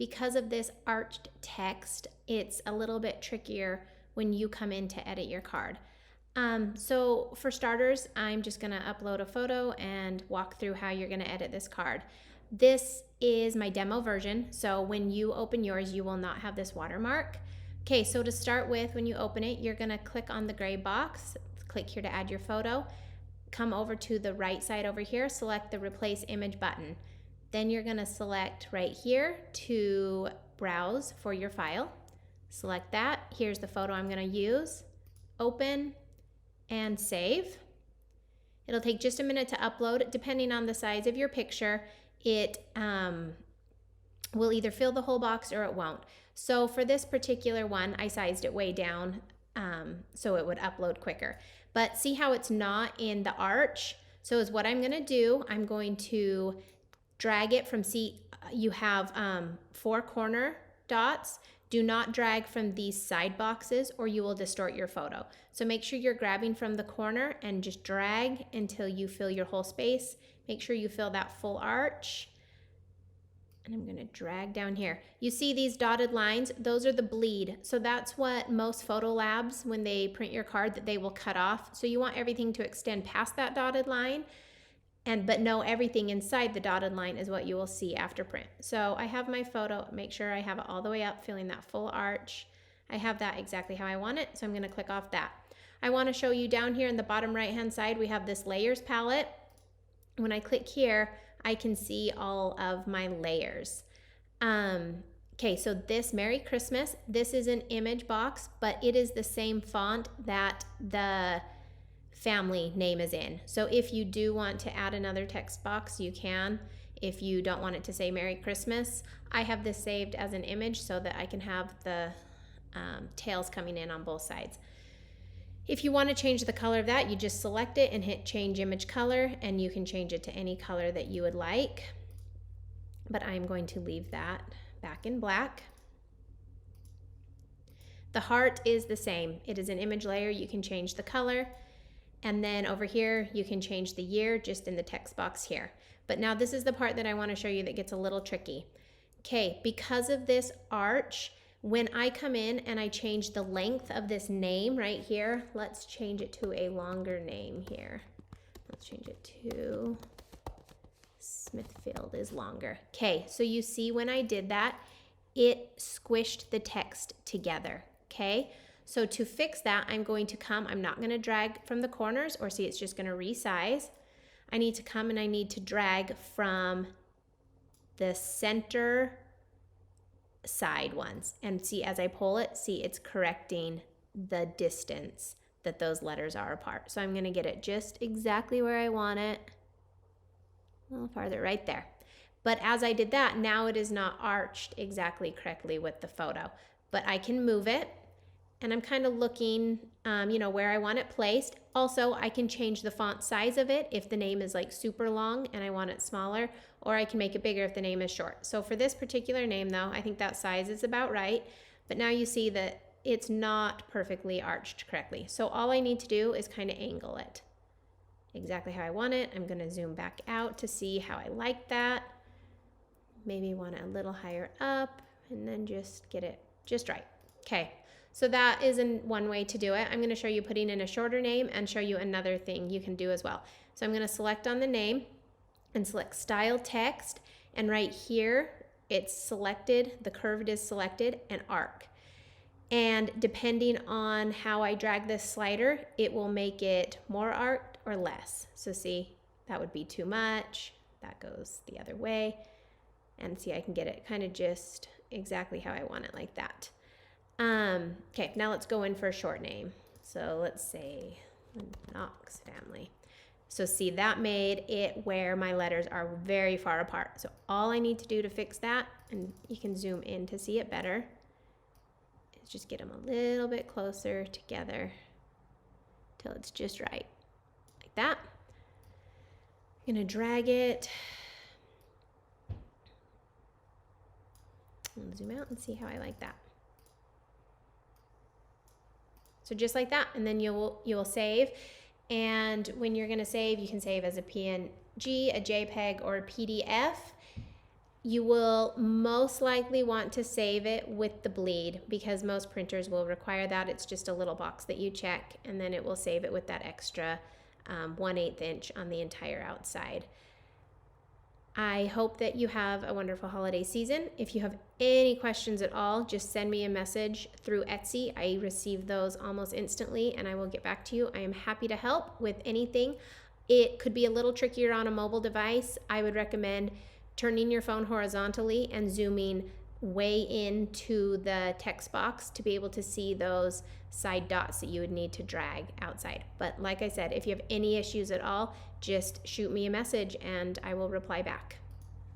because of this arched text, it's a little bit trickier when you come in to edit your card. So for starters, I'm just gonna upload a photo and walk through how you're gonna edit this card. This is my demo version, so when you open yours, you will not have this watermark. Okay, so to start with, when you open it, you're gonna click on the gray box, click here to add your photo, come over to the right side over here, select the replace image button. Then you're gonna select right here to browse for your file. Select that, here's the photo I'm gonna use, open, and save. It'll take just a minute to upload. Depending on the size of your picture, it will either fill the whole box or it won't. So for this particular one, I sized it way down so it would upload quicker. But see how it's not in the arch? So is what I'm gonna do, I'm going to drag it from, see, you have 4 corner dots. Do not drag from these side boxes or you will distort your photo. So make sure you're grabbing from the corner and just drag until you fill your whole space. Make sure you fill that full arch. And I'm gonna drag down here. You see these dotted lines? Those are the bleed. So that's what most photo labs, when they print your card, that they will cut off. So you want everything to extend past that dotted line, but no, everything inside the dotted line is what you will see after print. So I have my photo, make sure I have it all the way up, filling that full arch. I have that exactly how I want it, so I'm gonna click off that. I wanna show you down here in the bottom right-hand side, we have this layers palette. When I click here, I can see all of my layers. Okay, so this Merry Christmas, this is an image box, but it is the same font that the family name is in. So if you do want to add another text box, you can. If you don't want it to say Merry Christmas, I have this saved as an image so that I can have the tails coming in on both sides. If you want to change the color of that, you just select it and hit change image color, and you can change it to any color that you would like. But I'm going to leave that back in black. The heart is the same. It is an image layer. You can change the color. And then over here, you can change the year just in the text box here. But now this is the part that I want to show you that gets a little tricky. Okay, because of this arch, when I come in and I change the length of this name right here, let's change it to a longer name here. Let's change it to Smithfield is longer. Okay, so you see when I did that, it squished the text together, okay? So to fix that, I'm going to come, I'm not gonna drag from the corners, or see, it's just gonna resize. I need to come and I need to drag from the center side ones. And see, as I pull it, see, it's correcting the distance that those letters are apart. So I'm gonna get it just exactly where I want it. A little farther, right there. But as I did that, now it is not arched exactly correctly with the photo. But I can move it. And I'm kind of looking, you know, where I want it placed. Also, I can change the font size of it if the name is like super long and I want it smaller, or I can make it bigger if the name is short. So for this particular name though, I think that size is about right. But now you see that it's not perfectly arched correctly. So all I need to do is kind of angle it exactly how I want it. I'm gonna zoom back out to see how I like that. Maybe want it a little higher up, and then just get it just right. Okay. So that is one way to do it. I'm gonna show you putting in a shorter name and show you another thing you can do as well. So I'm gonna select on the name and select style text, and right here, it's selected, the curved is selected, and arc. And depending on how I drag this slider, it will make it more arced or less. So see, that would be too much, that goes the other way. And see, I can get it kind of just exactly how I want it, like that. Okay, now let's go in for a short name. So let's say Knox family. So see, that made it where my letters are very far apart. So all I need to do to fix that, and you can zoom in to see it better, is just get them a little bit closer together till it's just right, like that. I'm gonna drag it. I'll zoom out and see how I like that. So just like that, and then you'll save. And when you're gonna save, you can save as a PNG, a JPEG, or a PDF. You will most likely want to save it with the bleed because most printers will require that. It's just a little box that you check, and then it will save it with that extra 1/8 inch on the entire outside. I hope that you have a wonderful holiday season. If you have any questions at all, just send me a message through Etsy. I receive those almost instantly, and I will get back to you. I am happy to help with anything. It could be a little trickier on a mobile device. I would recommend turning your phone horizontally and zooming way into the text box to be able to see those side dots that you would need to drag outside. But like I said, if you have any issues at all, just shoot me a message and I will reply back.